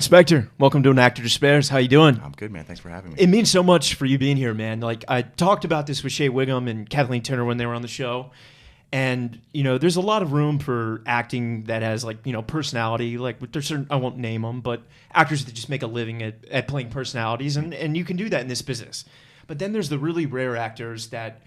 Spector, welcome to An Actor Despairs. How you doing? I'm good, man. Thanks for having me. It means so much for you being here, man. Like, I talked about this with Shea Wiggum and Kathleen Turner when they were on the show. And, there's a lot of room for acting that has, personality. Like, there's certain, I won't name them, but actors that just make a living at playing personalities. And you can do that in this business. But then there's the really rare actors that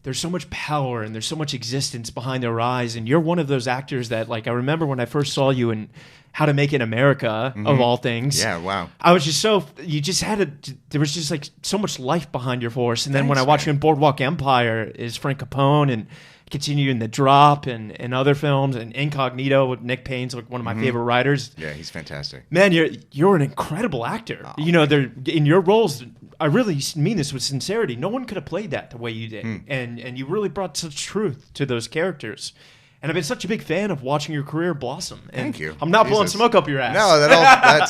there's so much power and there's so much existence behind their eyes. And you're one of those actors that, I remember when I first saw you in How to Make It in America, of all things. Yeah, wow. I was just there was just so much life behind your voice. And then when I watched you in Boardwalk Empire is Frank Capone and continue in The Drop and other films and Incognito with Nick Payne's one of my favorite writers. Yeah, he's fantastic. Man, you're an incredible actor. Oh, in your roles, I really mean this with sincerity. No one could have played that the way you did. And you really brought such truth to those characters. And I've been such a big fan of watching your career blossom. And thank you. I'm not blowing smoke up your ass. No, that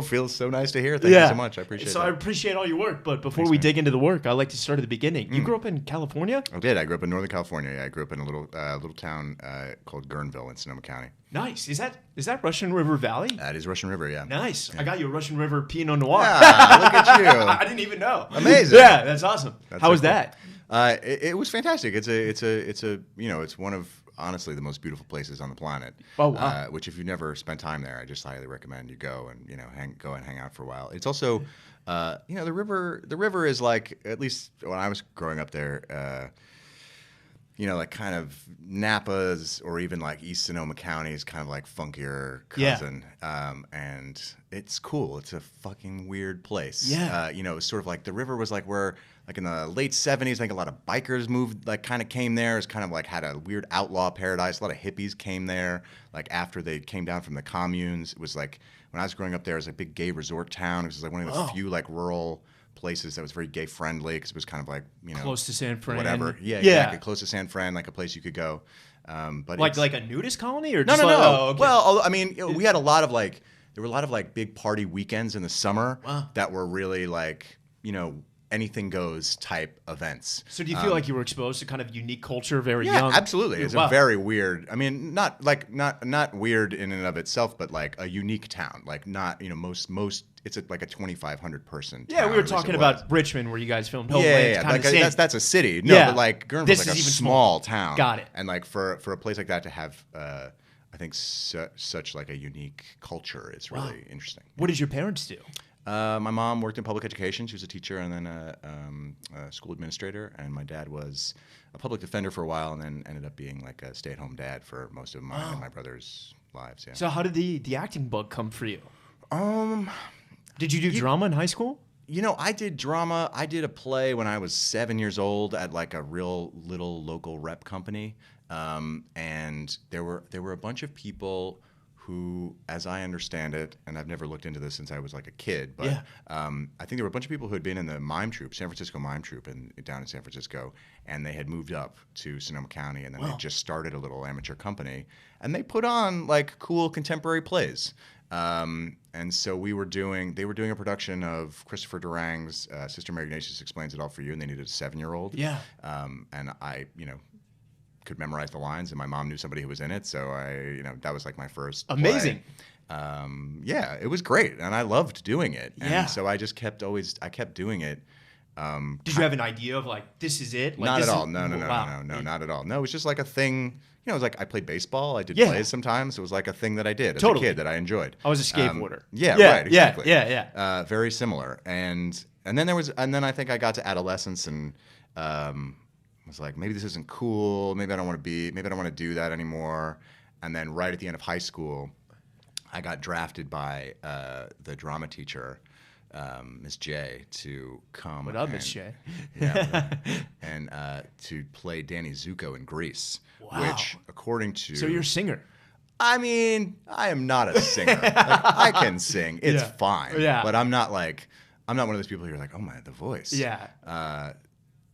feels so nice to hear. Thank you so much. I appreciate it. So I appreciate all your work. But before we dig into the work, I like to start at the beginning. You grew up in California? I did. I grew up in Northern California. Yeah, I grew up in a little town called Guerneville in Sonoma County. Nice. Is that Russian River Valley? That is Russian River, yeah. Nice. Yeah. I got you a Russian River Pinot Noir. Yeah, look at you. I didn't even know. Amazing. Yeah, that's awesome. How was that? It was fantastic. It's one of honestly the most beautiful places on the planet. Oh wow! Which if you've never spent time there, I just highly recommend you go and hang out for a while. It's also the river is like, at least when I was growing up there, kind of Napa's or even like East Sonoma County is kind of like funkier cousin. Yeah. And it's cool. It's a fucking weird place. Yeah. It's sort of like the river was like where, like in the late 70s, I think a lot of bikers moved, kind of came there. It's kind of like had a weird outlaw paradise. A lot of hippies came there, like after they came down from the communes. It was like, when I was growing up there, it was a big gay resort town. It was like one of the few rural places that was very gay friendly because it was kind of like, close to San Fran. Whatever. Yeah, exactly. Close to San Fran, like a place you could go. But like a nudist colony or no. Oh, okay. Well, I mean, we had a lot of there were a lot of big party weekends in the summer that were really anything goes type events. So do you feel like you were exposed to kind of unique culture very young? Yeah, absolutely. It's a very weird, I mean, not weird in and of itself, but like a unique town. Like not, most it's like a 2,500 person town. Yeah, we were talking about Richmond where you guys filmed Homeland. Yeah. That's a city. No, but like Guerneville's like a small town. Got it. And like for a place like that to have I think such like a unique culture is really interesting. What did your parents do? My mom worked in public education. She was a teacher and then a school administrator. And my dad was a public defender for a while and then ended up being like a stay-at-home dad for most of mine and my brother's lives. Yeah. So how did the acting bug come for you? Did you do drama in high school? I did drama. I did a play when I was 7 years old at like a real little local rep company. And there were a bunch of people who, as I understand it, and I've never looked into this since I was like a kid, but I think there were a bunch of people who had been in the mime troupe, San Francisco mime troupe, down in San Francisco, and they had moved up to Sonoma County, and then they just started a little amateur company, and they put on like cool contemporary plays. And so they were doing a production of Christopher Durang's Sister Mary Ignatius Explains It All for You, and they needed a 7-year-old. Yeah. And I, could memorize the lines, and my mom knew somebody who was in it, so that was like my first amazing play. It was great, and I loved doing it. And so I just kept doing it. Did you have an idea of like, this is it? Like, not at all. No, not at all. No, it was just like a thing. It was like I played baseball. I did plays sometimes. It was like a thing that I did as a kid that I enjoyed. I was a skateboarder. Right, exactly. Yeah. Very similar. And then I think I got to adolescence and was like, maybe this isn't cool. Maybe I don't want to do that anymore. And then right at the end of high school, I got drafted by the drama teacher, Miss J, to come. What up, Miss J? And to play Danny Zuko in Grease. Wow. Which, according to... So you're a singer. I mean, I am not a singer. I can sing. It's fine. Yeah. But I'm not one of those people who are like, oh my, the voice. Yeah.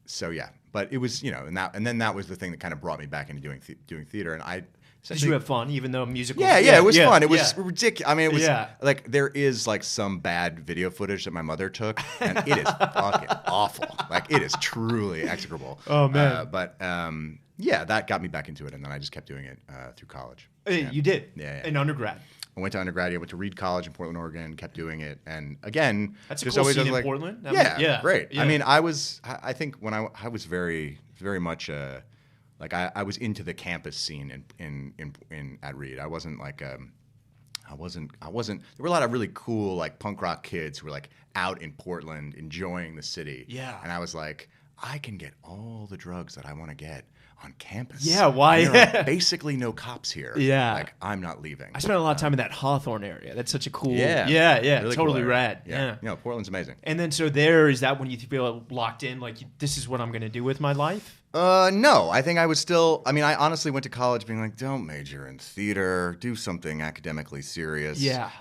So yeah, but it was, and then that was the thing that kind of brought me back into doing theater. And did you have fun, even though musical? Yeah, it was fun. It was ridiculous. I mean, it was like there is like some bad video footage that my mother took, and it is fucking awful. Like it is truly execrable. Oh man. But that got me back into it, and then I just kept doing it through college. You did? Yeah. In undergrad? I went to undergraduate, went to Reed College in Portland, Oregon, kept doing it, and again, That's a just cool always scene in like, Portland. yeah, great. Yeah. I mean, I think when I was very much like I was into the campus scene in at Reed. I wasn't like I wasn't. There were a lot of really cool like punk rock kids who were like out in Portland enjoying the city. Yeah. And I was like, I can get all the drugs that I want to get on campus. Yeah, why? There are basically no cops here. Yeah. Like, I'm not leaving. I spent a lot of time in that Hawthorne area. That's such a cool. Yeah. Yeah. Really Totally cool area. rad. Yeah. You know, Portland's amazing. And then so there, is that when you feel locked in, like this is what I'm going to do with my life? No, I think I was still. I mean, I honestly went to college being like, don't major in theater, do something academically serious. Yeah.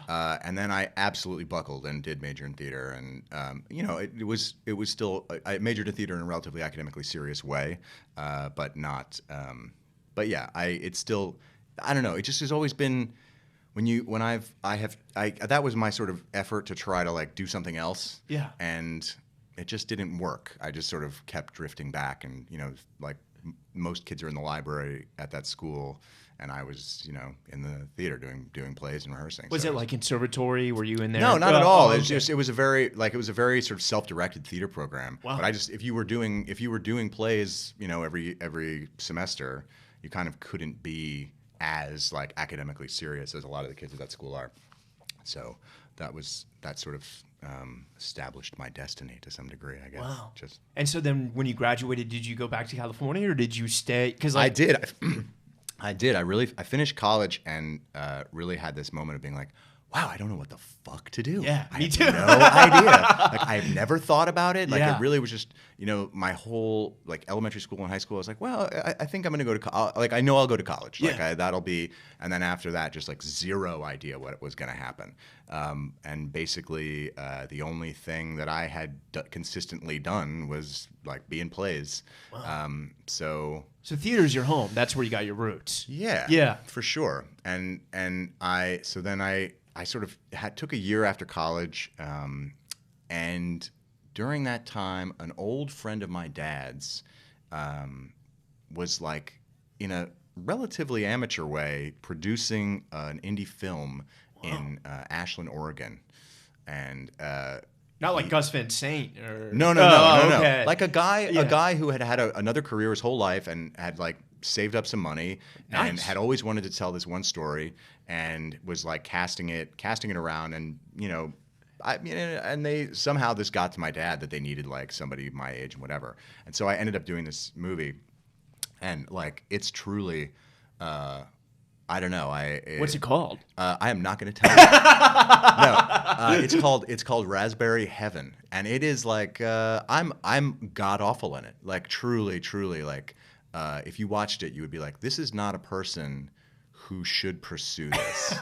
And then I absolutely buckled and did major in theater, and you know, it was still. I majored in theater in a relatively academically serious way, but not. But yeah, it's still. I don't know. It just has always been. That was my sort of effort to try to like do something else. Yeah. And it just didn't work. I just sort of kept drifting back, and you know, like most kids are in the library at that school, and I was, you know, in the theater doing plays and rehearsing. Was it like conservatory? Were you in there? No, not at all. Okay. It was a very sort of self-directed theater program. Wow. But if you were doing plays, you know, every semester, you kind of couldn't be as like academically serious as a lot of the kids at that school are. So that sort of established my destiny to some degree, I guess. Wow. Just And so then when you graduated, did you go back to California or did you stay? Because I did. I did. I finished college and really had this moment of being like, wow, I don't know what the fuck to do. Yeah, I me have too. no idea. Like, I've never thought about it. Like, Yeah. it really was just, you know, my whole, like, elementary school and high school, I was like, well, I think I'm going to go to like, I know I'll go to college. Yeah. Like, that'll be, and then after that, just, like, zero idea what was going to happen. And basically, the only thing that I had consistently done was, like, be in plays. Wow. So theater's your home. That's where you got your roots. yeah, for sure. And I sort of took a year after college, and during that time, an old friend of my dad's was like, in a relatively amateur way, producing an indie film in Ashland, Oregon, and. Not like Gus Van Sant or No. Okay. Like a guy who had another career his whole life and had like saved up some money and Nice. had always wanted to tell this one story and was like casting it around, and you know, and they somehow this got to my dad that they needed like somebody my age and whatever, and so I ended up doing this movie, and like it's truly. I don't know. What's it called? I am not going to tell you. No, it's called Raspberry Heaven, and it is like I'm god awful in it. Like truly, like if you watched it, you would be like, this is not a person who should pursue this.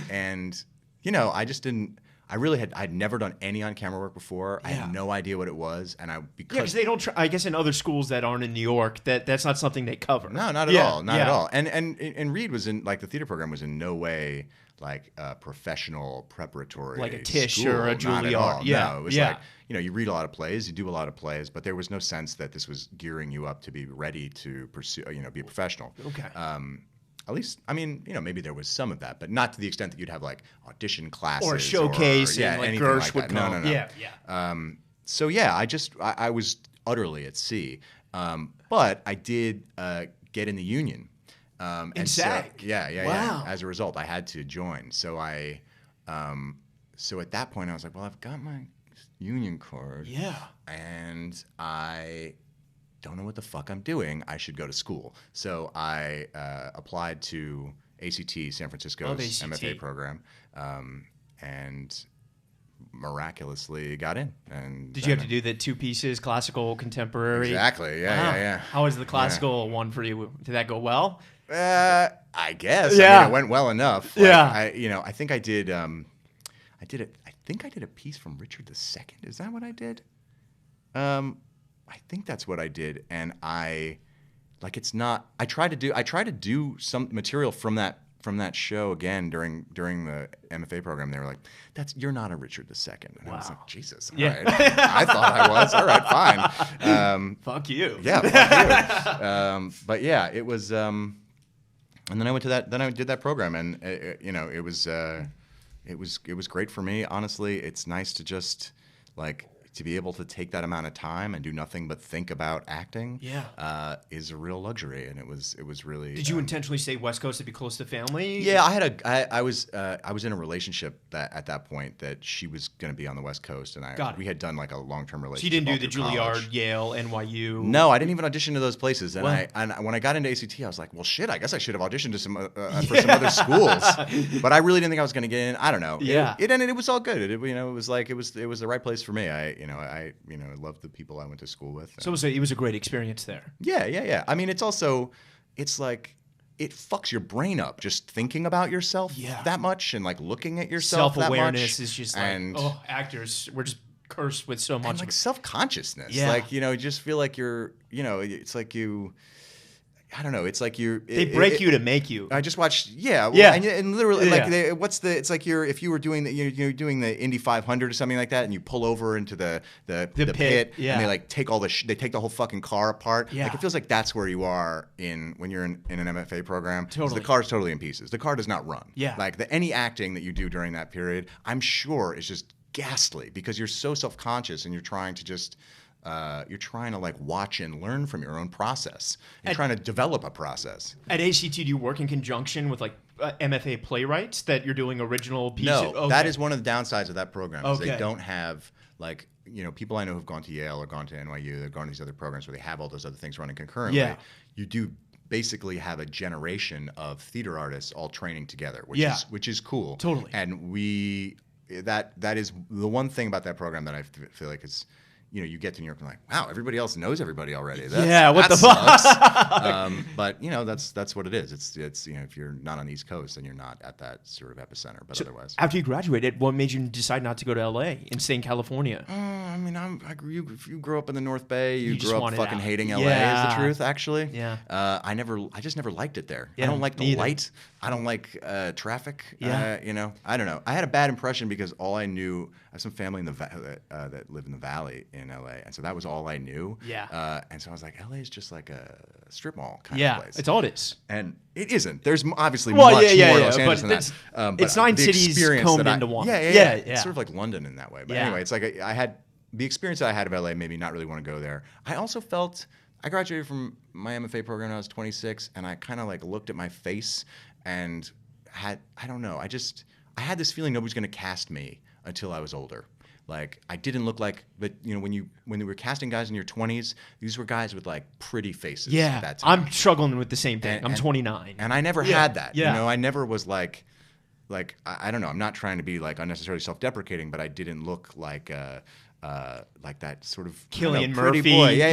And you know, I just didn't. I'd never done any on-camera work before. I had no idea what it was, and because they don't. I guess in other schools that aren't in New York, that's not something they cover. No, not at all. Not at all. And Reed was in like the theater program was in no way like a professional preparatory Like a Tisch school. or a Not at Juilliard. all. Yeah, No, it was yeah. like, you know, you read a lot of plays, you do a lot of plays, but there was no sense that this was gearing you up to be ready to pursue, you know, be a professional. Okay. At least, I mean, you know, maybe there was some of that, but not to the extent that you'd have like audition classes Or a showcase, or, and like anything Gersh like would that. come. No. Yeah. So yeah, I was utterly at sea, but I did get in the union. And SAG? Yeah. Wow. As a result, I had to join. So so at that point, I was like, well, I've got my union card. Yeah. And I don't know what the fuck I'm doing. I should go to school. So I applied to ACT, San Francisco's Love ACT. MFA program, and miraculously got in. And Did you have to do the two pieces, classical, contemporary? Exactly. Wow. Yeah. How was the classical one for you? Did that go well? I guess. Yeah. I mean, it went well enough. Like, Yeah. I think I did. I think I did a piece from Richard II. Is that what I did? I think that's what I did, and I tried to do some material from that show again during the MFA program. They were like, you're not a Richard II. And I was like, Jesus, all right. I thought I was. All right, fine. Fuck you. Yeah, fuck you. But yeah, it was And then I went to that. Then I did that program, and it was great for me. Honestly, it's nice to just like to be able to take that amount of time and do nothing but think about acting. Yeah. Is a real luxury, and it was really. Did you intentionally stay West Coast to be close to family? Yeah, I was in a relationship that at that point that she was going to be on the West Coast, and we had done like a long-term relationship. So you didn't do the all through Juilliard, college. Yale, NYU? No, I didn't even audition to those places. And Well- and when I got into ACT, I was like, well, shit, I guess I should have auditioned to for some other schools. But I really didn't think I was going to get in. I don't know. Yeah. It was all good. It was like it was the right place for me. I loved the people I went to school with. So it was a great experience there. Yeah. I mean, it's like it fucks your brain up just thinking about yourself that much and like looking at yourself that much. Self-awareness is just actors, we're just cursed with so much. And like self-consciousness. Yeah. Like, you just feel like you're, it's like I don't know. It's like they break you to make you. I just watched, Yeah. and literally, like, Yeah. it's like if you were doing you're doing the Indy 500 or something like that, and you pull over into the pit, yeah. and they like take they take the whole fucking car apart. Yeah. Like it feels like that's where you are when you're in an MFA program. 'Cause Totally. the car's totally in pieces. The car does not run. Yeah. Like any acting that you do during that period, I'm sure is just ghastly because you're so self-conscious and you're trying to like watch and learn from your own process. You're trying to develop a process. At ACT, do you work in conjunction with like MFA playwrights that you're doing original pieces? No, Okay. that is one of the downsides of that program. Is Okay. they don't have like people I know who've gone to Yale or gone to NYU. They've gone to these other programs where they have all those other things running concurrently. Yeah. You do basically have a generation of theater artists all training together, which is cool. Totally. And that is the one thing about that program that I feel like is. You get to New York and like, wow, everybody else knows everybody already. What the fuck? But that's what it is. It's if you're not on the East Coast, then you're not at that sort of epicenter. But otherwise, After you graduated, what made you decide not to go to LA and stay in California? I mean, if you grew up in the North Bay, you just grew up wanted fucking out. hating LA. Yeah. Is the truth, actually. Yeah. I just never liked it there. Yeah, I don't like the me either. light. I don't like traffic. Yeah. I don't know. I had a bad impression because all I knew. I have some family in that live in the Valley in LA, and so that was all I knew. Yeah. And so I was like, LA is just like a strip mall kind Yeah, of place. it's all it is. And it isn't. There's obviously Well, much yeah, more yeah, Los but Angeles than it's- that. it's nine the cities experience combed that into one. Yeah. Yeah. It's sort of like London in that way. But Yeah. anyway, it's like I had the experience that I had of LA made me not really want to go there. I also felt I graduated from my MFA program when I was 26, and I kind of like looked at my face and I had this feeling nobody's going to cast me until I was older. Like I didn't look like, but when they were casting guys in your 20s, these were guys with like pretty faces. Yeah, at that time. I'm struggling with the same thing. I'm 29. And I never had that. Yeah. I never was like I don't know. I'm not trying to be like unnecessarily self-deprecating, but I didn't look like that sort of Cillian pretty Murphy. boy. Yeah.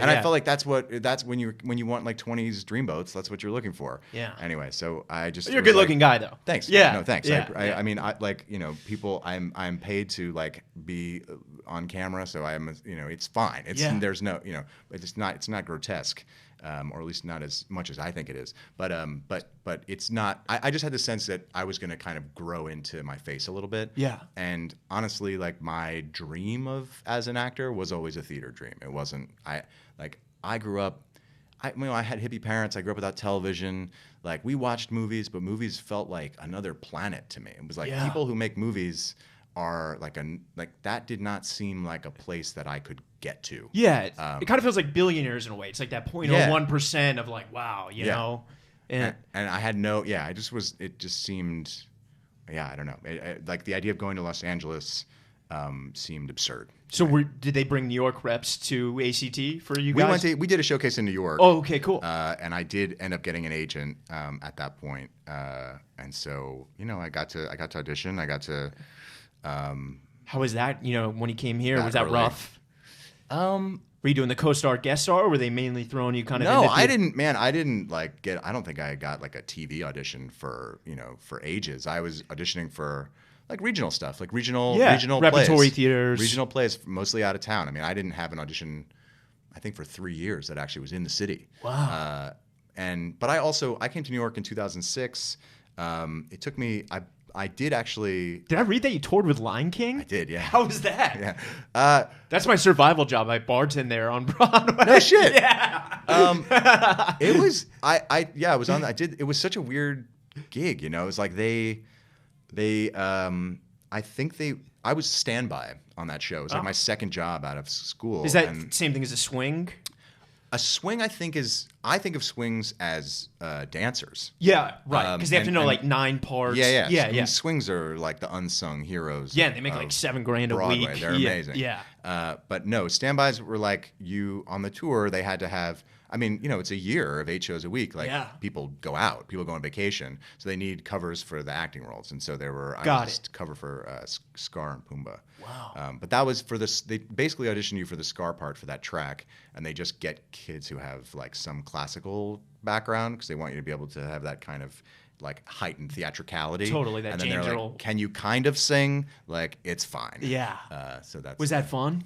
And I felt like that's when you want like 20s dreamboats. That's what you're looking for. Yeah. Anyway, so I just You're a was good-looking guy, though. Thanks. Yeah. No, thanks. Yeah. I mean, people. I'm paid to like be on camera, so it's fine. There's no it's not grotesque. Or at least not as much as I think it is. But it's not. I just had the sense that I was going to kind of grow into my face a little bit. Yeah. And honestly, like my dream as an actor was always a theater dream. It wasn't. I grew up. I had hippie parents. I grew up without television. Like we watched movies, but movies felt like another planet to me. It was like people who make movies are like that did not seem like a place that I could get to. Yeah, it kind of feels like billionaires in a way. It's like that 0.01% of like, wow, you know. And I had it just seemed, I don't know. Like the idea of going to Los Angeles seemed absurd. So did they bring New York reps to ACT for you guys? We did a showcase in New York. Oh, okay, cool. And I did end up getting an agent at that point. And so, I got to audition. I got to. How was that? When he came here, Not was that really. rough? Were you doing the co-star, guest star, or were they mainly throwing you kind of? No, I didn't. Man, I didn't like get. I don't think I got like a TV audition for for ages. I was auditioning for like regional stuff, like regional repertory plays. theaters, regional plays, mostly out of town. I mean, I didn't have an audition. I think for 3 years that actually was in the city. Wow. But I came to New York in 2006. It took me. I did actually. Did I read that you toured with Lion King? I did, yeah. How was that? Yeah. That's my survival job. I bartend there on Broadway. No shit. Yeah. It was. I was on. I did. It was such a weird gig. You know, it was like I think I was standby on that show. It was like my second job out of school. Is that same thing as a swing? A swing, I think of swings as dancers. Yeah, right. Because they have to know and- like 9 parts. Yeah. Yeah, I mean, swings are like the unsung heroes. Yeah, and they make like $7,000 a Broadway. week. They're Yeah, amazing. Yeah. But no, standbys were like on the tour. They had to have. I mean, you know, it's a year of 8 shows a week. Like people go out, people go on vacation, so they need covers for the acting roles. And so there were I was cover for Scar and Pumbaa. Wow. But that was for this. They basically audition you for the Scar part for that track, and they just get kids who have like some classical background because they want you to be able to have that kind of like heightened theatricality. Totally, that and then they're James like, Earl. can you kind of sing? Like, it's fine. Yeah. So that's Was that fun?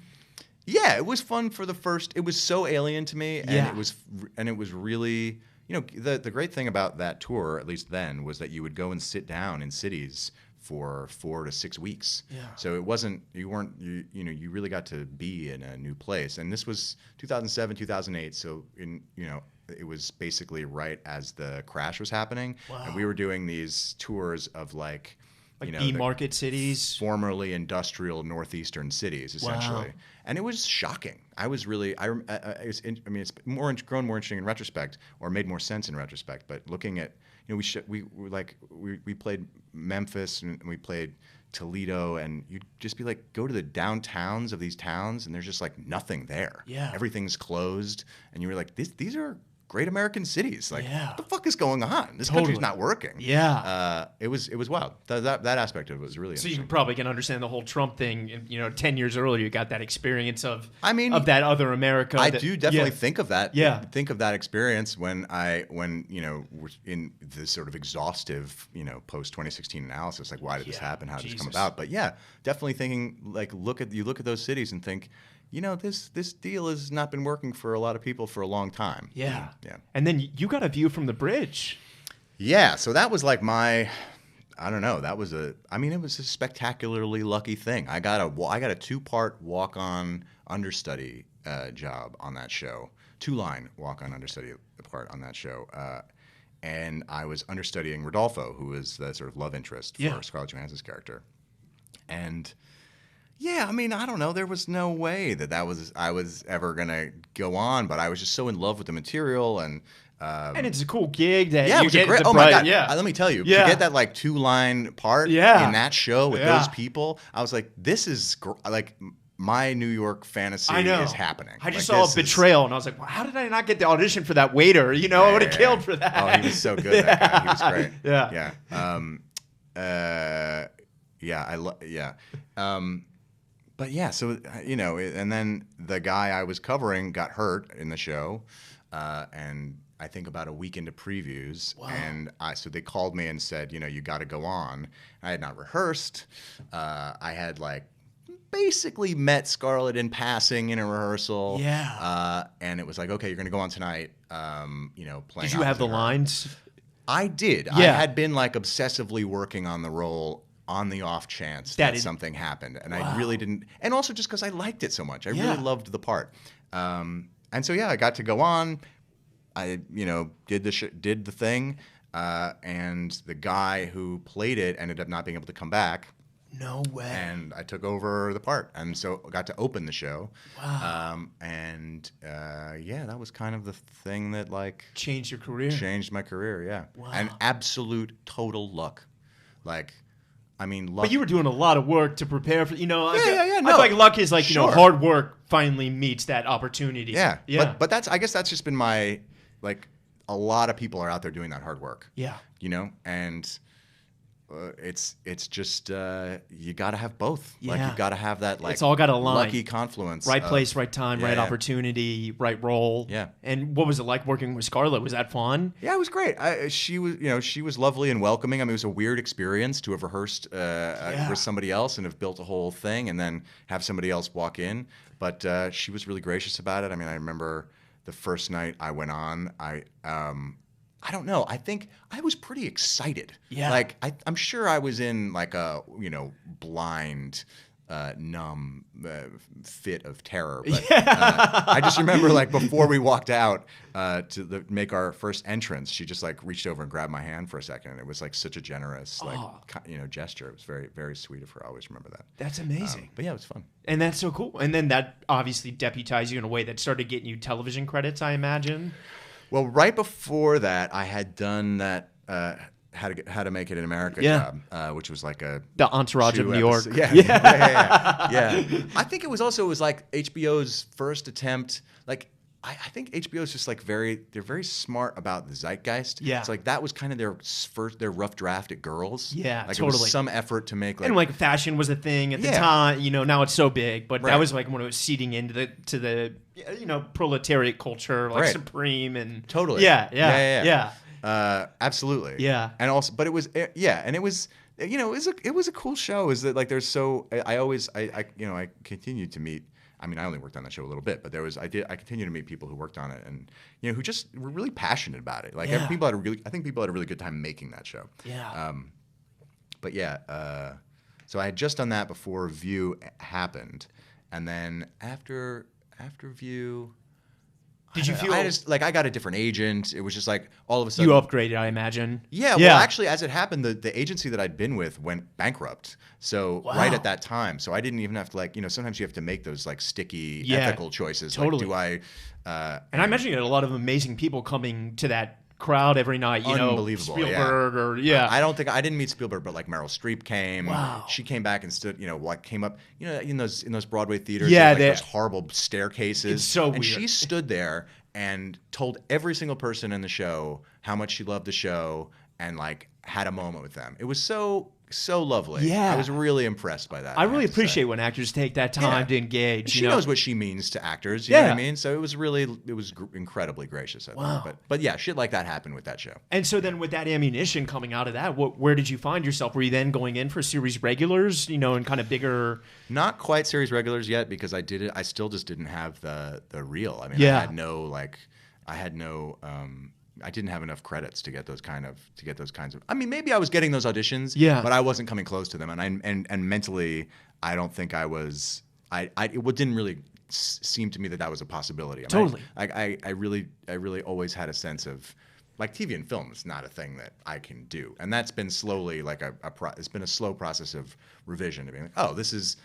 Yeah, it was fun for the first. It was so alien to me, and Yeah. it was really, you know, the great thing about that tour, at least then, was that you would go and sit down in cities for 4 to 6 weeks. Yeah. So it wasn't you really got to be in a new place, and this was 2007, 2008. So it was basically right as the crash was happening, and we were doing these tours of like B market cities, formerly industrial northeastern cities, essentially. Wow. And it was shocking. I was really, it's grown more interesting in retrospect, or made more sense in retrospect. But looking at, we played Memphis and we played Toledo, and you'd just be like, go to the downtowns of these towns, and there's just like nothing there. Yeah. Everything's closed, and you were like, these are great American cities. Like, Yeah. what the fuck is going on? This Totally. country's not working. Yeah. It was wild. That aspect of it was really So interesting. you probably can understand the whole Trump thing. 10 years earlier, you got that experience of that other America. I do definitely think of that. Yeah. Think of that experience when we're in this sort of exhaustive, post 2016 analysis, like why did this happen? How did this come about? But yeah, definitely thinking like look at those cities and think, this deal has not been working for a lot of people for a long time. Yeah. Yeah. And then you got a view from the bridge. Yeah. So that was like I don't know. It was a spectacularly lucky thing. I got a 2-part walk-on understudy job on that show, 2-line walk-on understudy part on that show. And I was understudying Rodolfo, who is the sort of love interest for Scarlett Johansson's character. And yeah, I mean, I don't know. There was no way I was ever gonna go on, but I was just so in love with the material, and it's a cool gig that it was a great. Oh my god! Yeah, let me tell you, to get that like 2-line part in that show with those people, I was like, this is like my New York fantasy is happening. I just saw a Betrayal, and I was like, well, how did I not get the audition for that waiter? I would have killed for that. Oh, he was so good. That guy. He was great. But yeah, so and then the guy I was covering got hurt in the show, and I think about a week into previews, and so they called me and said, you got to go on. I had not rehearsed. I had like basically met Scarlett in passing in a rehearsal. Yeah. And it was like, okay, you're going to go on tonight. Playing. Did you have the lines? I did. Yeah. I had been like obsessively working on the role on the off chance that something happened, and I really didn't. And also just because I liked it so much, I really loved the part. And so I got to go on. I did the thing, and the guy who played it ended up not being able to come back. No way. And I took over the part, and so I got to open the show. Wow. That was kind of the thing that like changed your career. Changed my career. Yeah. Wow. And absolute total luck, like. I mean, luck. But you were doing a lot of work to prepare for. I No. feel like luck is like hard work finally meets that opportunity. Yeah. Yeah. But I guess that's just been my like. A lot of people are out there doing that hard work. Yeah. And it's just you got to have both. Yeah. Like you got to have that like. It's all got to align. Lucky confluence. Right place, right time, right opportunity, right role. Yeah. And what was it like working with Scarlett? Was that fun? Yeah, it was great. She was lovely and welcoming. I mean, it was a weird experience to have rehearsed with somebody else and have built a whole thing and then have somebody else walk in. But she was really gracious about it. I mean, I remember the first night I went on, I don't know. I think I was pretty excited. Yeah. Like I'm sure I was in like a blind, numb fit of terror. But I just remember like before we walked out to make our first entrance, she just like reached over and grabbed my hand for a second, and it was like such a generous gesture. It was very, very sweet of her. I always remember that. That's amazing. But yeah, it was fun. And that's so cool. And then that obviously deputized you in a way that started getting you television credits, I imagine. Well, right before that, I had done that How to Make It in America job, which was like the Entourage of New York. Yeah. I think it was like HBO's first attempt. Like I think HBO's just like they're very smart about the zeitgeist. Yeah. It's like that was kind of their rough draft at Girls. Yeah, like totally. It was some effort to make and like fashion was a thing at the time. Now it's so big, but Right. that was like when it was seeding into the proletariat culture, like Right. Supreme and Totally. Yeah. Absolutely. Yeah. And also, but it was and it was it was a cool show. Is that like there's so I continued to meet. I mean, I only worked on that show a little bit, but I continued to meet people who worked on it and who just were really passionate about it. Like I think people had a really good time making that show. Yeah. But so I had just done that before View happened, and then after View. Did you feel I got a different agent? It was just like all of a sudden you upgraded, I imagine. Yeah, well, actually, as it happened, the agency that I'd been with went bankrupt. So right at that time, so I didn't even have to sometimes you have to make those like sticky ethical choices. Totally. Like, do I? And I imagine you had a lot of amazing people coming to that crowd every night. Unbelievable, Spielberg I didn't meet Spielberg, but like Meryl Streep came. Wow. She came back and stood. Came up. In those Broadway theaters. Yeah, those horrible staircases. It's so weird. And she stood there and told every single person in the show how much she loved the show and like had a moment with them. It was so lovely. Yeah. I was really impressed by that. I really appreciate when actors take that time to engage. She knows what she means to actors. You know what I mean? So it was incredibly gracious. I think. But yeah, shit like that happened with that show. And so then with that ammunition coming out of that, where did you find yourself? Were you then going in for series regulars, and kind of bigger? Not quite series regulars yet because I still just didn't have the reel. I mean, I didn't have enough credits to get those kinds of. I mean, maybe I was getting those auditions, but I wasn't coming close to them, and mentally, I don't think I was. It didn't really seem to me that was a possibility. Totally. I really always had a sense of. Like TV and film is not a thing that I can do, and that's been slowly like it's been a slow process of revision to being like, oh, this is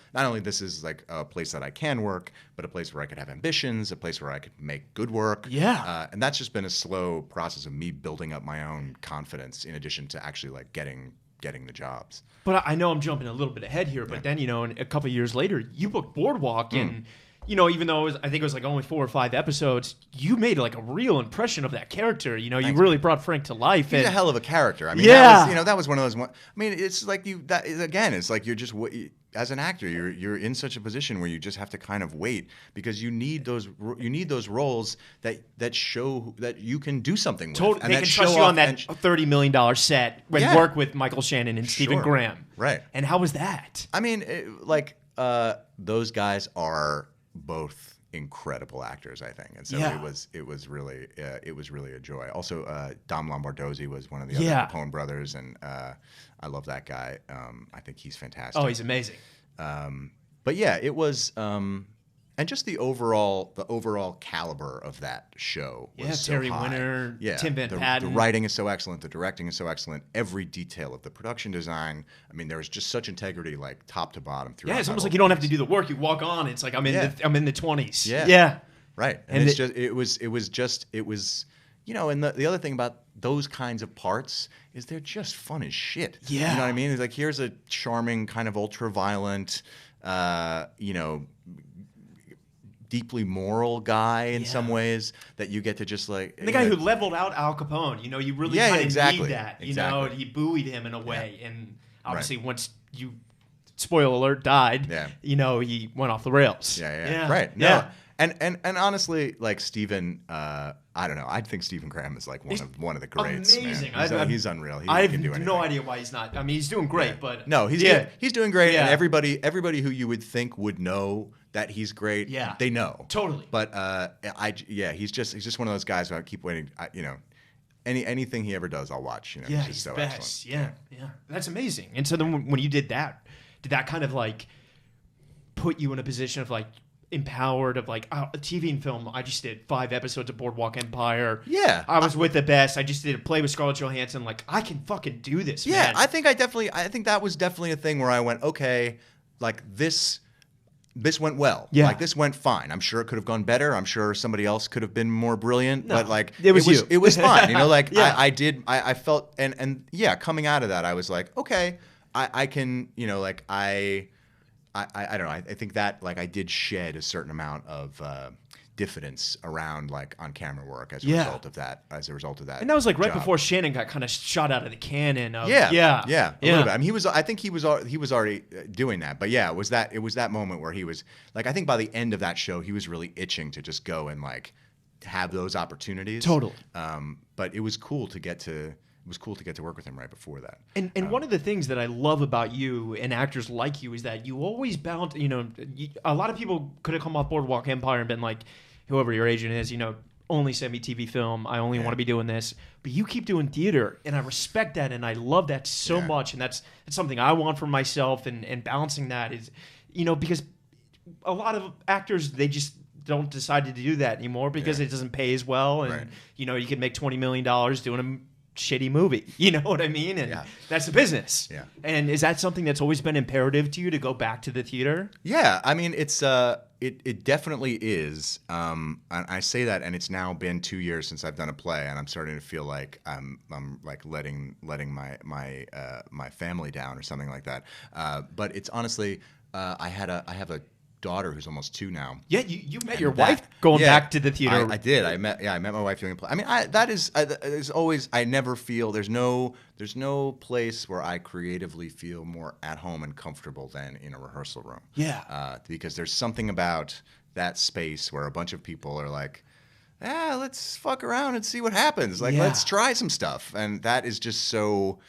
like a place that I can work, but a place where I could have ambitions, a place where I could make good work. Yeah. And that's just been a slow process of me building up my own confidence in addition to actually like getting the jobs. But I know I'm jumping a little bit ahead here, but then a couple of years later, you booked Boardwalk and. Even though I think it was like only 4 or 5 episodes, you made like a real impression of that character. You really brought Frank to life. He's a hell of a character. I mean, that was one of those. I mean, it's like it's like you're just as an actor, you're in such a position where you just have to kind of wait because you need those roles that show that you can do something with. Totally, they can trust you on that $30 million set and work with Michael Shannon and Stephen Graham. Right. And how was that? I mean, those guys are both incredible actors, I think, and so it was really a joy. Also, Dom Lombardozzi was one of the other Capone brothers, and I love that guy. I think he's fantastic. Oh, he's amazing. But yeah, it was, and just the overall caliber of that show was so Terry high. Winter, Tim Van Patten. The writing is so excellent, the directing is so excellent, every detail of the production design. I mean, there was just such integrity, like top to bottom. Yeah, it's almost like you don't have to do the work; you walk on. It's like I'm in the 20s. Yeah, right. And it was. And the other thing about those kinds of parts is they're just fun as shit. Yeah, you know what I mean? It's like here's a charming, kind of ultra-violent, deeply moral guy in some ways that you get to just like and the guy who leveled out Al Capone. You really kind of need that. He buoyed him in a way, and obviously once you spoiler alert died, he went off the rails. Yeah. Right. No. Yeah. And honestly, like Stephen, I don't know. I think Stephen Graham is like one of the greats. Amazing. Man. He's unreal. I have no idea why he's not. I mean, he's doing great, but no, he's doing great. And everybody who you would think would know that he's great, they know totally. But he's just one of those guys who I keep waiting. anything he ever does, I'll watch. Yeah, he's just so best. excellent. Yeah. That's amazing. And so then when you did that kind of like put you in a position of like empowered of like a TV and film? I just did 5 episodes of Boardwalk Empire. Yeah, I was with the best. I just did a play with Scarlett Johansson. Like, I can fucking do this. Yeah, man. I think that was definitely a thing where I went, okay, like this went well. Yeah. Like this went fine. I'm sure it could have gone better. I'm sure somebody else could have been more brilliant. No, but like it was you. It was fine. Like Yeah. I felt and yeah, coming out of that, I was like, okay, I can, like I don't know. I think that like I did shed a certain amount of diffidence around like on camera work as a result of that. And that was like right job. before Shannon got kind of shot out of the cannon. Of, Yeah, yeah, a little bit. I mean, I think he was already doing that. But yeah, it was that moment where he was like, I think by the end of that show, he was really itching to just go and like have those opportunities. Totally. But it was cool to get to. It was cool to get to work with him right before that. And one of the things that I love about you and actors like you is that you always bound. A lot of people could have come off Boardwalk Empire and been like, whoever your agent is, only send me TV film. I only want to be doing this. But you keep doing theater, and I respect that, and I love that so much. And that's something I want for myself. And balancing that is, because a lot of actors, they just don't decide to do that anymore because it doesn't pay as well, and you can make $20 million doing a shitty movie. You know what I mean? And that's the business. Yeah. And is that something that's always been imperative to you to go back to the theater? Yeah, I mean, it's it definitely is. And I say that, and it's now been 2 years since I've done a play, and I'm starting to feel like I'm like letting my family down or something like that. But it's honestly, I have a daughter who's almost 2 now. Yeah, you met your wife going back to the theater. I did. I met my wife doing a play. I mean, there's always, I never feel, there's no place where I creatively feel more at home and comfortable than in a rehearsal room. Yeah. Because there's something about that space where a bunch of people are like, let's fuck around and see what happens. Like, let's try some stuff. And that is just so...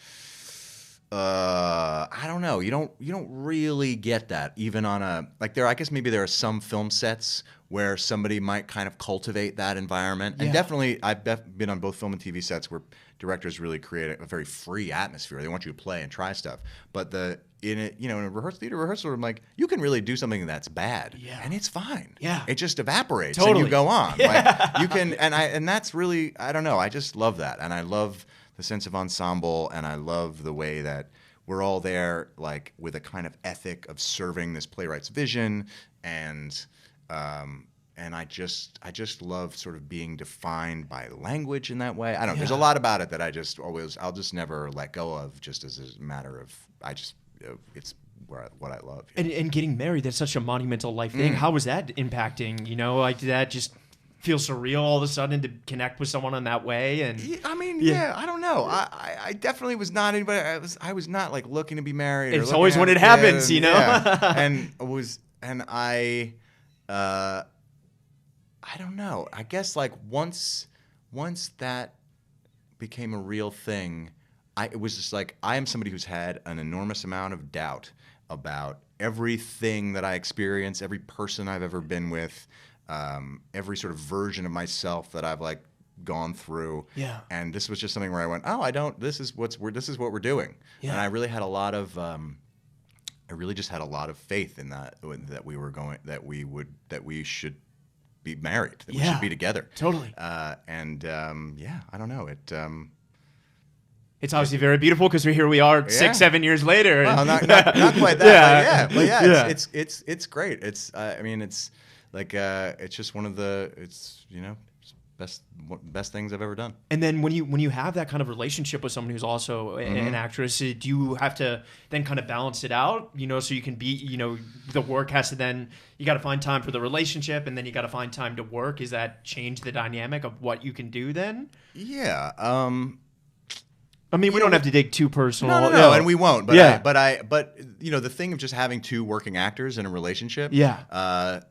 I don't know. You don't really get that even on I guess maybe there are some film sets where somebody might kind of cultivate that environment. And definitely I've been on both film and TV sets where directors really create a very free atmosphere. They want you to play and try stuff. But in a rehearsal room, like you can really do something that's bad and it's fine. Yeah. It just evaporates Totally. and you go on. Like you can and that's really, I don't know. I just love that. And I love the sense of ensemble, and I love the way that we're all there, like with a kind of ethic of serving this playwright's vision, and I just love sort of being defined by language in that way. I don't know. There's a lot about it that I'll just never let go of, just as a matter of it's what I love. And getting married, that's such a monumental life thing. How was that impacting? Like did that just feel surreal all of a sudden to connect with someone in that way? And I mean, I don't know. I definitely was not anybody. I was not like looking to be married. It's always when it happens, and I don't know. I guess like once that became a real thing, it was just like I am somebody who's had an enormous amount of doubt about everything that I experience, every person I've ever been with. Every sort of version of myself that I've like gone through, and this was just something where I went, this is what we're doing, and I really had a lot of, just had a lot of faith in that we should be married, that we should be together, totally, I don't know it. It's obviously very beautiful because here we are 6-7 years later. Well, not quite that, but it's great. It's I mean it's. Like it's just one of the best things I've ever done. And then when you have that kind of relationship with someone who's also an actress, do you have to then kind of balance it out? So you can be the work has to then you got to find time for the relationship, and then you got to find time to work. Is that change the dynamic of what you can do then? Yeah. I mean, we don't have to dig too personal. No, and we won't. But but the thing of just having 2 working actors in a relationship. Yeah.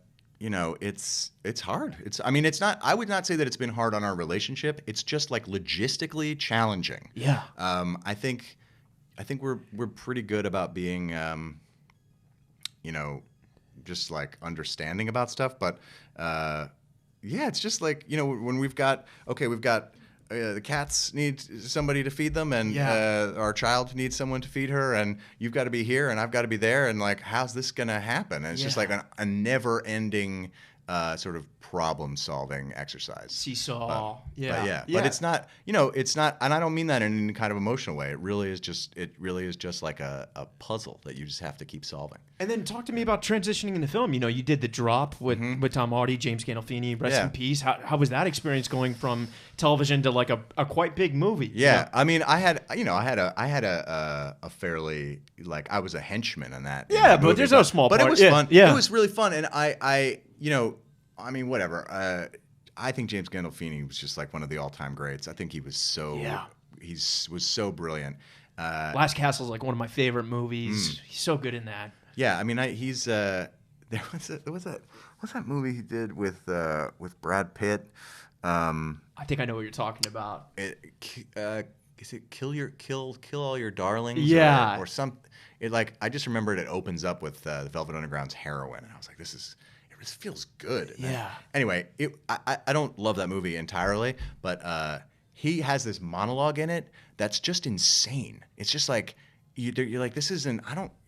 It's hard. It's not. I would not say that it's been hard on our relationship. It's just like logistically challenging. Yeah. I think we're pretty good about being, just like understanding about stuff. But it's just like when we've got the cats need somebody to feed them, and our child needs someone to feed her, and you've got to be here, and I've got to be there, and like, how's this gonna happen? And it's just like a never-ending sort of problem-solving exercise. Seesaw. But it's not, it's not, and I don't mean that in any kind of emotional way. It really is just like a puzzle that you just have to keep solving. And then talk to me about transitioning into film. You did The Drop with Tom Hardy, James Gandolfini, rest in peace. How was that experience going from television to like a quite big movie? Yeah, I mean, I had a fairly, like, I was a henchman in that. Yeah, but there's no small part. But it was fun. Yeah. It was really fun, and I mean, whatever. I think James Gandolfini was just like one of the all-time greats. I think he was was so brilliant. Last Castle is like one of my favorite movies. He's so good in that. Yeah, I mean, what's that movie he did with Brad Pitt? I think I know what you're talking about. Is it Kill All Your Darlings? Yeah, or some. I just remembered it opens up with the Velvet Underground's Heroin, and I was like, this feels good. Yeah. Anyway, I don't love that movie entirely, but he has this monologue in it that's just insane. It's just like you're like, this isn't.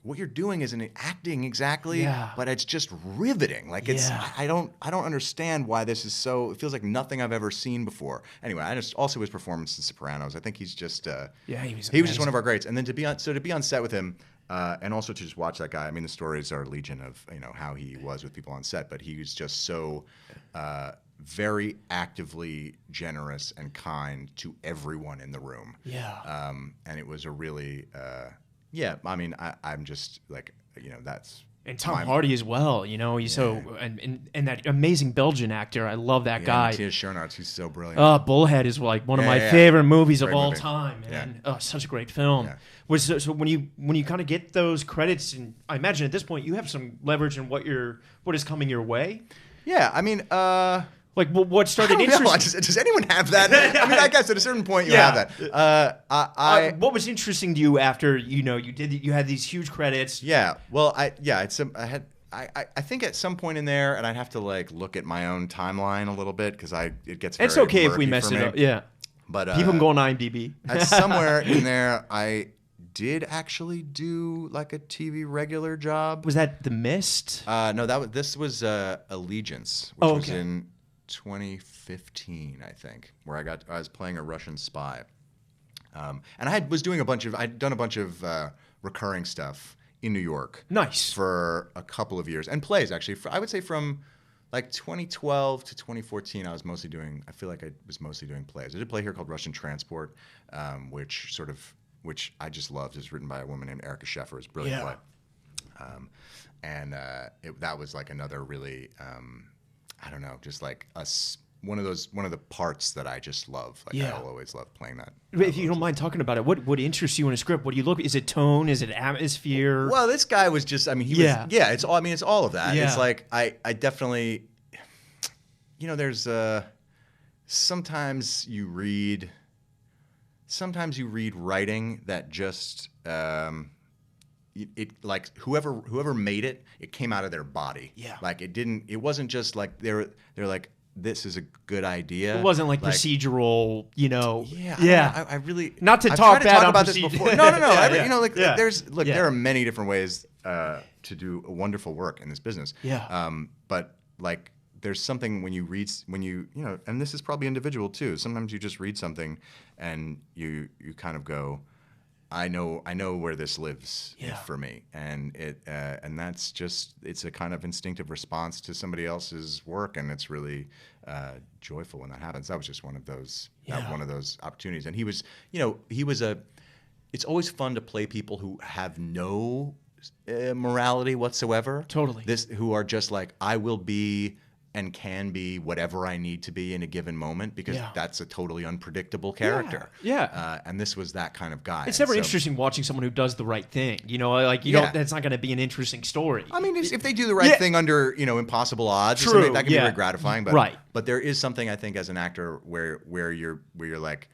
What you're doing isn't acting exactly, but it's just riveting. Like I don't understand why this is so. It feels like nothing I've ever seen before. Anyway, also his performance in Sopranos. I think he's just he was just one of our greats. And then to be on set with him. And also to just watch that guy. I mean, the stories are legion of how he was with people on set, but he was just so very actively generous and kind to everyone in the room. Yeah. And it was a really I mean, I'm just like that's. And Tom Hardy as well, he's so and that amazing Belgian actor. I love that guy. Matthias Schoenaerts, he's so brilliant. Bullhead is like one of my favorite movies of all movie. time, man. Yeah. Such a great film. Yeah. So when you kind of get those credits, and I imagine at this point you have some leverage in what is coming your way. Yeah, I mean, what started interesting? Does anyone have that? I mean, I guess at a certain point you have that. What was interesting to you after you had these huge credits? Yeah, well, I think at some point in there, and I'd have to like look at my own timeline a little bit because it gets. It's okay if we mess it up. Yeah, but people can go on IMDb. Somewhere in there, I did actually do like a TV regular job. Was that The Mist? No, this was Allegiance, which was in 2015, I think, where I was playing a Russian spy, and I'd done a bunch of recurring stuff in New York. Nice. For a couple of years, and plays actually. I would say from like 2012 to 2014, I was mostly doing plays. I did a play here called Russian Transport, which I just loved. It's written by a woman named Erica Sheffer. It's a brilliant play. That was like another really, I don't know, just like one of the parts that I just love. Like I'll always love playing that. If you don't mind talking about it, what interests you in a script? What do you look? Is it tone? Is it atmosphere? Well, this guy was just. I mean, it's all. I mean, it's all of that. Yeah. It's like I definitely. There's sometimes you read writing that just it like whoever made it came out of their body. Yeah. Like it wasn't just like they're like, this is a good idea. It wasn't like procedural, Yeah. I really not to I've talk tried bad to on about this before. No. There are many different ways to do a wonderful work in this business. Yeah. But like, there's something when you read, and this is probably individual too. Sometimes you just read something and you kind of go, I know where this lives for me, and that's just, it's a kind of instinctive response to somebody else's work, and it's really joyful when that happens. That was just one of those opportunities, and he was it's always fun to play people who have no morality whatsoever. Totally. Who are just like, I will be and can be whatever I need to be in a given moment, because that's a totally unpredictable character. Yeah. And this was that kind of guy. It's never interesting watching someone who does the right thing. Don't. That's not going to be an interesting story. I mean, if they do the right thing under impossible odds, true, or something, that can be very gratifying. But right. But there is something, I think, as an actor where you're like,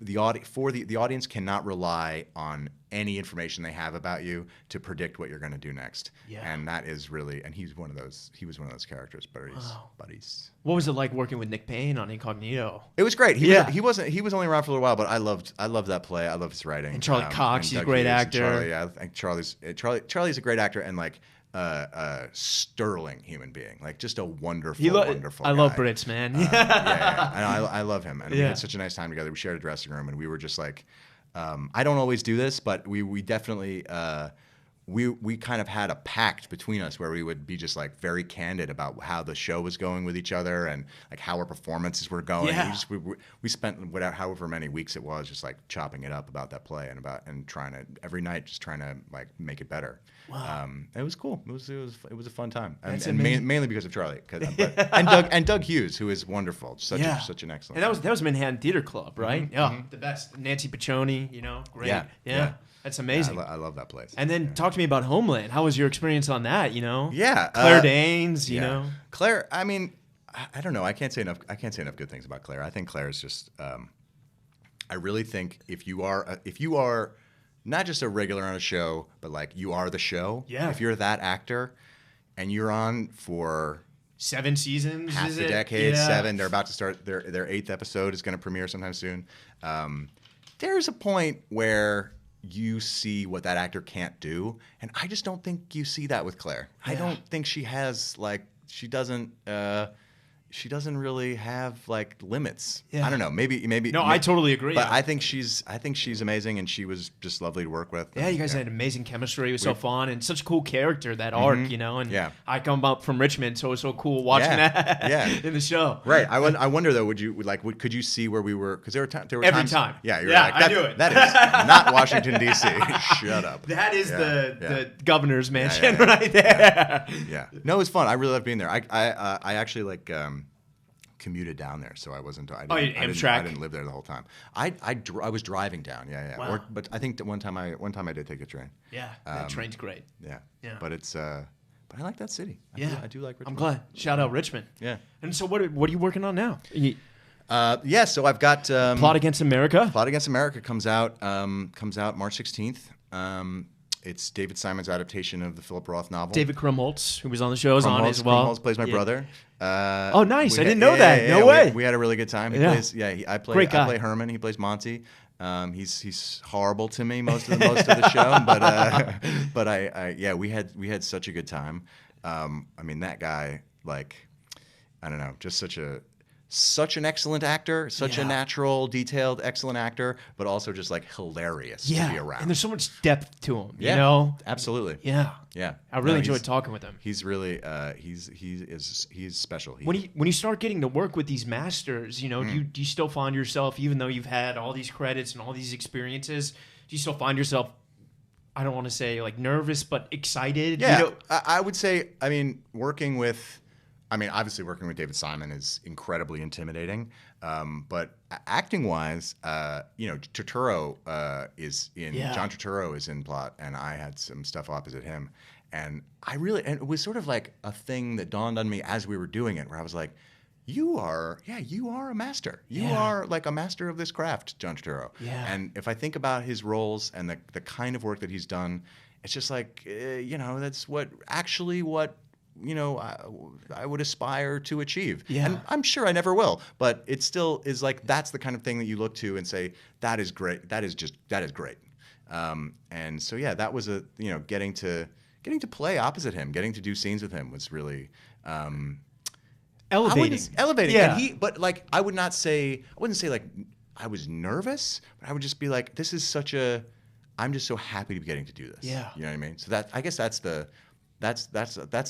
the audience cannot rely on any information they have about you to predict what you're going to do next. Yeah. And that is really, and he was one of those characters, buddies. What was it like working with Nick Payne on Incognito? It was great. He was only around for a little while, but I loved that play. I love his writing. And Charlie Cox, he's a great actor. I think Charlie's a great actor and like a sterling human being, like just a wonderful guy. I love Brits, man. And I love him, and we had such a nice time together. We shared a dressing room, and we were just like, I don't always do this, but we definitely we kind of had a pact between us where we would be just like very candid about how the show was going with each other and like how our performances were going. Yeah. We spent however many weeks it was just like chopping it up about that play and trying to every night just trying to like make it better. Wow. It was cool. It was a fun time, That's and amazing. mainly because of Charlie, and Doug Hughes, who is wonderful, such an excellent. And that was Manhattan Theater Club, right? Mm-hmm. Yeah, the best. Nancy Piccioni, great. Yeah. That's amazing. I love that place. And then talk to me about Homeland. How was your experience on that? Yeah, Claire Danes. You know, Claire. I mean, I don't know. I can't say enough good things about Claire. I think Claire is just. I really think if you are not just a regular on a show, but like you are the show. Yeah. If you're that actor, and you're on for 7 seasons, half the decade, 7. They're about to start their 8th episode is going to premiere sometime soon. There's a point where you see what that actor can't do, and I just don't think you see that with Claire. I don't think she has she doesn't really have like limits. Yeah. I don't know. Maybe. No, I totally agree. But I think she's amazing, and she was just lovely to work with. Yeah, you guys had amazing chemistry. It was so fun and such a cool character, that arc, And I come up from Richmond, so it was so cool watching that in the show. Right. I wonder though, could you see where we were? Because there were every times, time. Yeah, you're like, I knew it. That is not Washington D.C. Shut up. That is the governor's mansion right there. Yeah. No, it was fun. I really loved being there. I actually commuted down there, so I wasn't. I didn't live there the whole time. I was driving down. Yeah. Wow. But I think that one time I did take a train. Yeah, that train's great. Yeah. But it's. But I like that city. I do like Richmond. I'm glad. Shout out Richmond. Yeah. And so what are you working on now? So I've got Plot Against America. Plot Against America comes out March 16th. It's David Simon's adaptation of the Philip Roth novel. David Krumholtz, who was on the show, is on as well. Krumholtz plays my brother. Oh, nice! I didn't know that. No way. We had a really good time. I play Herman. He plays Monty. He's horrible to me most of the show, but we had such a good time. I mean, that guy, like, I don't know, just such an excellent actor, such a natural, detailed, excellent actor, but also just like hilarious to be around. And there's so much depth to him, you know? Absolutely. Yeah. Yeah. I really enjoyed talking with him. He's really he's special. When you start getting to work with these masters, do you still find yourself, even though you've had all these credits and all these experiences, do you still find yourself, I don't want to say like nervous, but excited? Yeah. I would say, obviously working with David Simon is incredibly intimidating, but acting-wise, Turturro John Turturro is in Plot, and I had some stuff opposite him, and it was sort of like a thing that dawned on me as we were doing it, where I was like, you are a master. You are like a master of this craft, John Turturro. Yeah. And if I think about his roles and the kind of work that he's done, it's just like, that's what I would aspire to achieve. Yeah. And I'm sure I never will, but it still is like, that's the kind of thing that you look to and say, that is great. That is great. And so, that was getting to play opposite him, getting to do scenes with him was really, elevating. Yeah. And I wouldn't say like I was nervous, but I would just be like, I'm just so happy to be getting to do this. Yeah. You know what I mean? So I guess that's the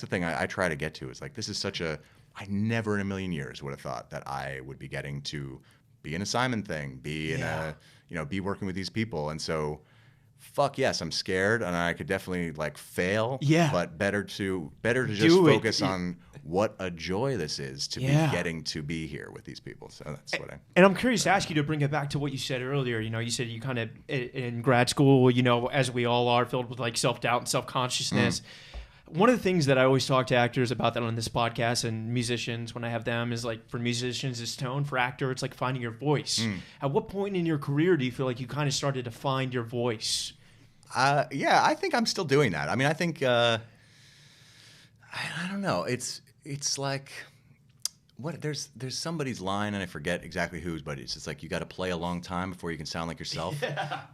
thing I try to get to, is like, this is I never in a million years would have thought that I would be getting to be in a Simon thing, be be working with these people. And so, fuck yes, I'm scared, and I could definitely like fail. Yeah. But better to just focus on what a joy this is to be getting to be here with these people. So that's what And I'm curious to ask you to bring it back to what you said earlier. You said you kind of in grad school, as we all are, filled with like self-doubt and self-consciousness. one of the things that I always talk to actors about that on this podcast and musicians when I have them is like for musicians it's tone, for actor it's like finding your voice. At what point in your career do you feel like you kind of started to find your voice? Yeah, I think I'm still doing that. I mean, I think I don't know. It's like what there's somebody's line and I forget exactly whose, but it's just like you got to play a long time before you can sound like yourself.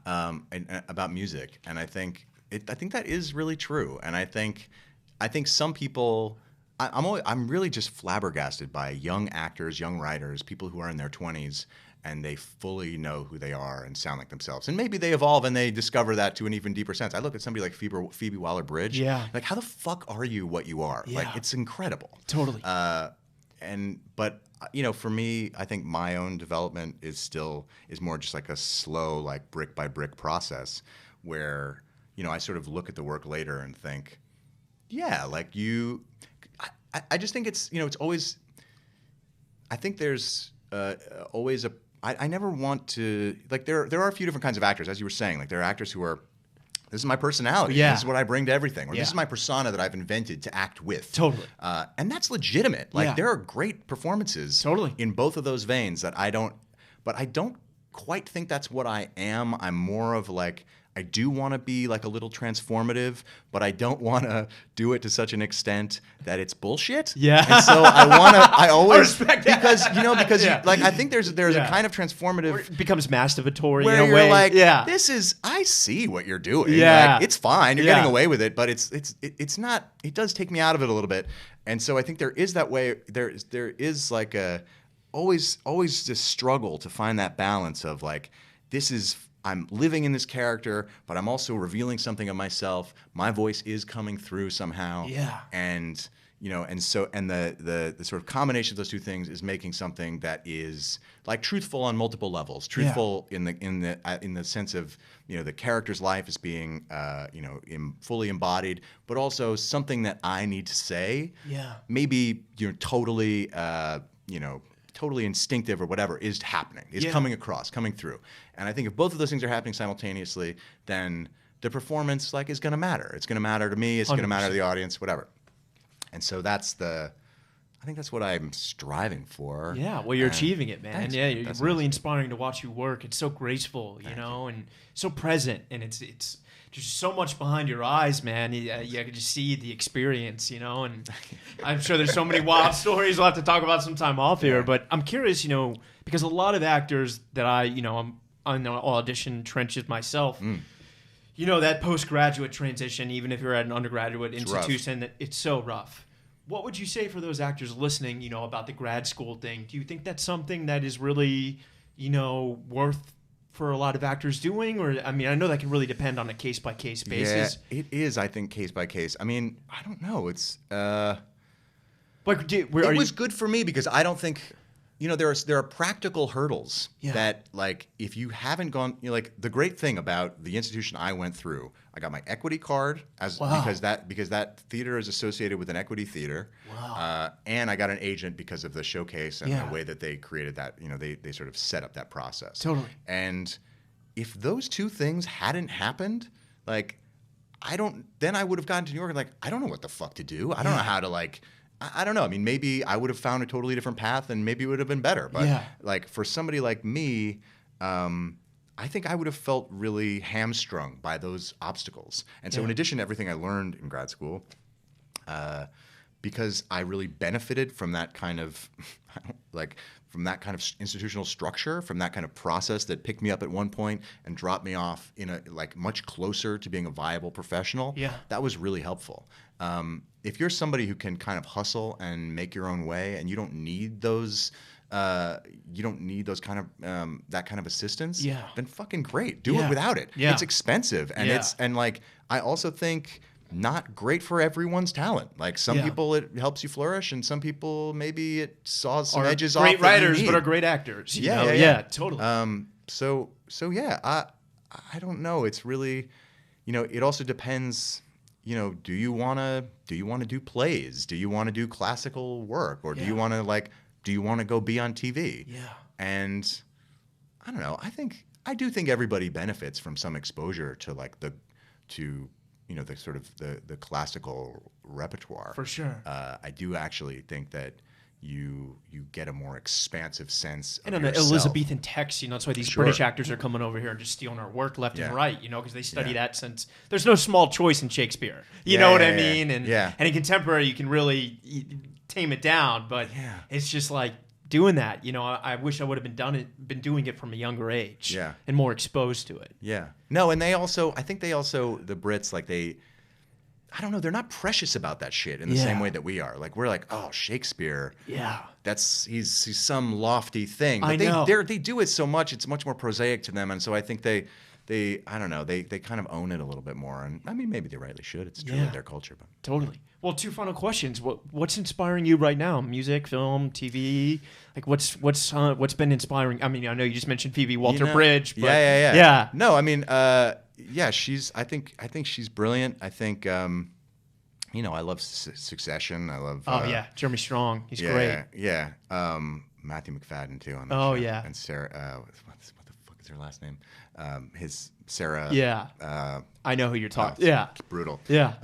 And about music, and I think that is really true. And I think some people. I'm really just flabbergasted by young actors, young writers, people who are in their 20s and they fully know who they are and sound like themselves. And maybe they evolve and they discover that to an even deeper sense. I look at somebody like Phoebe Waller-Bridge. Yeah. Like, how the fuck are you what you are? Yeah. Like, it's incredible. Totally. But for me, I think my own development is more just like a slow, like brick by brick process where, I sort of look at the work later and think, yeah, like I just think it's, it's always, I think there's always I never want to, like, there are a few different kinds of actors, as you were saying. Like, there are actors who are, this is my personality. Yeah. This is what I bring to everything. Or this is my persona that I've invented to act with. Totally. And that's legitimate. Like, there are great performances in both of those veins but I don't quite think that's what I am. I'm more of like, I do want to be like a little transformative, but I don't want to do it to such an extent that it's bullshit. Yeah. And so I always, I respect that. because I think there's a kind of transformative. Or it becomes masturbatory where in a you're way. like, I see what you're doing. Yeah. Like, it's fine. You're getting away with it, but it's not, it does take me out of it a little bit. And so I think there is that way, there is like always this struggle to find that balance of like, I'm living in this character, but I'm also revealing something of myself. My voice is coming through somehow. Yeah. And the sort of combination of those two things is making something that is like truthful on multiple levels. Truthful in the sense of, the character's life is being fully embodied, but also something that I need to say. Yeah. Maybe totally totally instinctive or whatever is happening, is coming through. And I think if both of those things are happening simultaneously, then the performance is going to matter. It's going to matter to me. It's going to matter to the audience, whatever. And so I think that's what I'm striving for. Yeah, well, you're achieving it, man. Thanks. Yeah, you're That's really nice. inspiring to watch you work. It's so graceful, and so present, and it's just so much behind your eyes, man. You can just see the experience, and I'm sure there's so many wild stories we'll have to talk about sometime off here. But I'm curious, because a lot of actors that I'm on the audition trenches myself. That postgraduate transition, even if you're at an undergraduate institution, it's so rough. What would you say for those actors listening, about the grad school thing? Do you think that's something that is really, worth for a lot of actors doing? Or, I mean, I know that can really depend on a case-by-case basis. Yeah, it is, I think, case-by-case. I mean, I don't know. It's... it was good for me because I don't think... there are practical hurdles that, like, if you haven't gone, the great thing about the institution I went through, I got my equity card because that theater is associated with an equity theater, and I got an agent because of the showcase and the way that they created that. They sort of set up that process. Totally. And if those two things hadn't happened, then I would have gotten to New York and I don't know what the fuck to do. I don't know how to I don't know. I mean, maybe I would have found a totally different path and maybe it would have been better. But for somebody like me, I think I would have felt really hamstrung by those obstacles. And so in addition to everything I learned in grad school, because I really benefited from that kind of institutional structure, from that kind of process that picked me up at one point and dropped me off in a much closer to being a viable professional. Yeah. That was really helpful. If you're somebody who can kind of hustle and make your own way, and you don't need those kind of that kind of assistance, then fucking great. Do it without it. It's expensive, and I also think not great for everyone's talent. Some people it helps you flourish, and some people maybe it saws some edges off. Great writers, but are great actors. Yeah, totally. I don't know. It's really, it also depends. Do you want to do plays? Do you want to do classical work, or do you want to go be on TV? Yeah. And I don't know. I do think everybody benefits from some exposure to the sort of the classical repertoire. For sure. I do actually think that you get a more expansive sense and of on the yourself. Elizabethan text, that's why these Sure. British actors are coming over here and just stealing our work left and Yeah. right, because they study Yeah. that since there's no small choice in Shakespeare. You Yeah, know what yeah, I yeah. mean? And Yeah. and in contemporary, you can really tame it down, but Yeah. it's just like doing that. I wish I would have been doing it from a younger age. Yeah. And more exposed to it. Yeah. No, and I think the Brits, like I don't know, they're not precious about that shit in the same Yeah. way that we are. Like we're like, oh, Shakespeare. Yeah. He's some lofty thing. But I know. they do it so much, it's much more prosaic to them. And so I think they I don't know, they kind of own it a little bit more. And I mean, maybe they rightly should. It's truly Yeah. their culture. But Totally. Well, 2 final questions. What's inspiring you right now? Music, film, TV? Like what's been inspiring? I mean, I know you just mentioned Phoebe Waller-Bridge, but yeah. No, I mean, yeah, I think she's brilliant. I think I love Succession. I love Jeremy Strong. He's yeah, great. Yeah. Matthew McFadden too on that Oh, show. yeah. And Sarah what the fuck is her last name? His Sarah I know who you're talking. Yeah. Brutal. Yeah.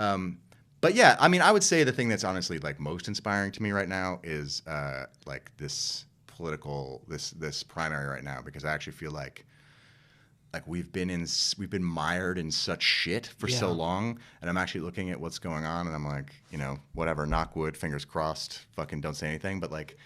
But yeah, I mean, I would say the thing that's honestly like most inspiring to me right now is like this primary right now, because I actually feel like we've been mired in such shit for so long, and I'm actually looking at what's going on, and I'm like, whatever, knock wood, fingers crossed, fucking don't say anything, but like,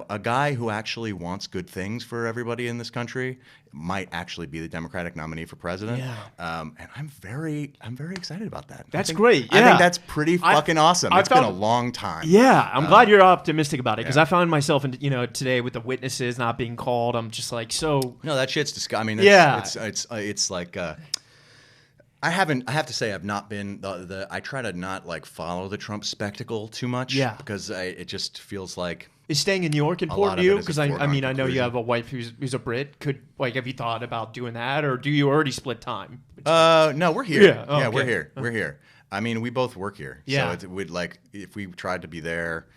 a guy who actually wants good things for everybody in this country might actually be the Democratic nominee for president. Yeah. And I'm very excited about that. That's great. I Yeah. think that's pretty fucking awesome. It's been a long time. Yeah, I'm glad you're optimistic about it, because yeah. I found myself in today with the witnesses not being called. I'm just like so. No, that shit's disgusting. I mean, it's like. I have to say I've not been I try to not like follow the Trump spectacle too much. Yeah. Because it just feels like. Is staying in New York lot important of to you? it is a Because I foregone mean, I know you conclusion. have a wife who's a Brit. Have you thought about doing that, or do you already split time? No, we're here. Yeah. Oh, yeah, we're okay. here. We're here. I mean, we both work here. Yeah. So we'd like if we tried to be there.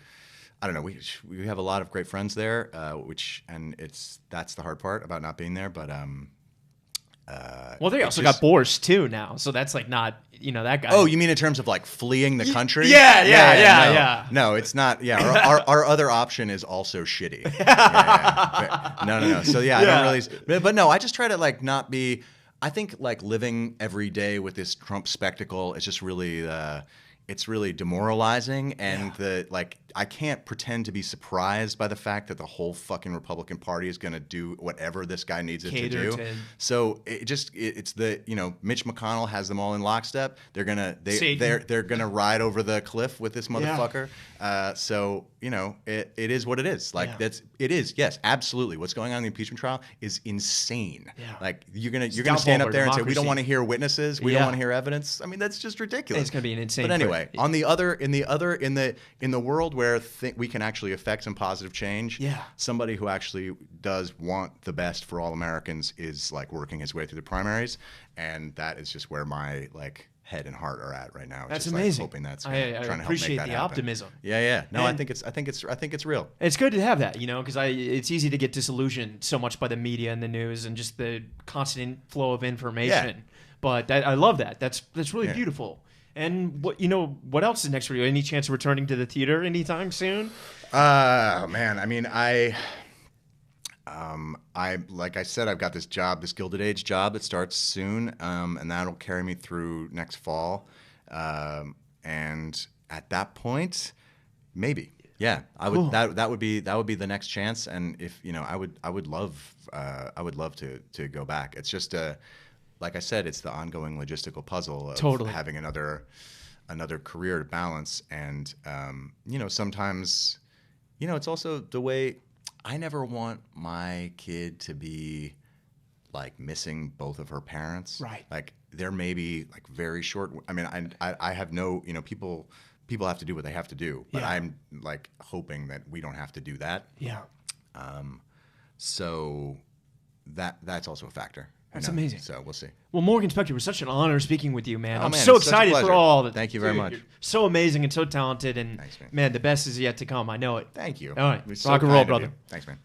I don't know. We have a lot of great friends there, that's the hard part about not being there. But Well, they also got Boris too now, so that's like not that guy. Oh, you mean in terms of like fleeing the country? Yeah. No, it's not. Yeah, our other option is also shitty. Yeah. No. So yeah, I don't really. But no, I just try to like not be. I think like living every day with this Trump spectacle is just really. It's really demoralizing, and I can't pretend to be surprised by the fact that the whole fucking Republican Party is going to do whatever this guy needs it to do. So it's Mitch McConnell has them all in lockstep. They're gonna ride over the cliff with this motherfucker. So it is what it is. Like it is. Yes, absolutely. What's going on in the impeachment trial is insane. Yeah. Like you're gonna stand up there and say we don't want to hear witnesses. We don't want to hear evidence. I mean that's just ridiculous. It's gonna be an insane. But anyway. In the world where we can actually affect some positive change, somebody who actually does want the best for all Americans is like working his way through the primaries, and that is just where my like head and heart are at right now. That's just, amazing. Like, hoping that's I trying to help appreciate make that the happen. optimism. Yeah. No, And I think it's real. It's good to have that, because it's easy to get disillusioned so much by the media and the news and just the constant flow of information. Yeah. But I love that. That's really beautiful. And what else is next for you? Any chance of returning to the theater anytime soon? Man, I mean, I like I said, I've got this job, this Gilded Age job that starts soon, and that'll carry me through next fall. And at that point, maybe, yeah, I would. Cool. That would be the next chance. And if I would love to go back. It's just like I said, it's the ongoing logistical puzzle of having another career to balance. And sometimes, it's also the way. I never want my kid to be like missing both of her parents. Right. Like there may be like very short. I mean, I have no. People have to do what they have to do. But I'm like hoping that we don't have to do that. Yeah. So that's also a factor. That's amazing. So we'll see. Well, Morgan Spector, it was such an honor speaking with you, man. Oh, I'm man, so it's such a excited for pleasure. all of it. Thank you very much. You're so amazing and so talented, and Thanks, man. man, the best is yet to come. I know it. Thank you. All right, It was so rock and roll, kind of brother. you. Thanks, man.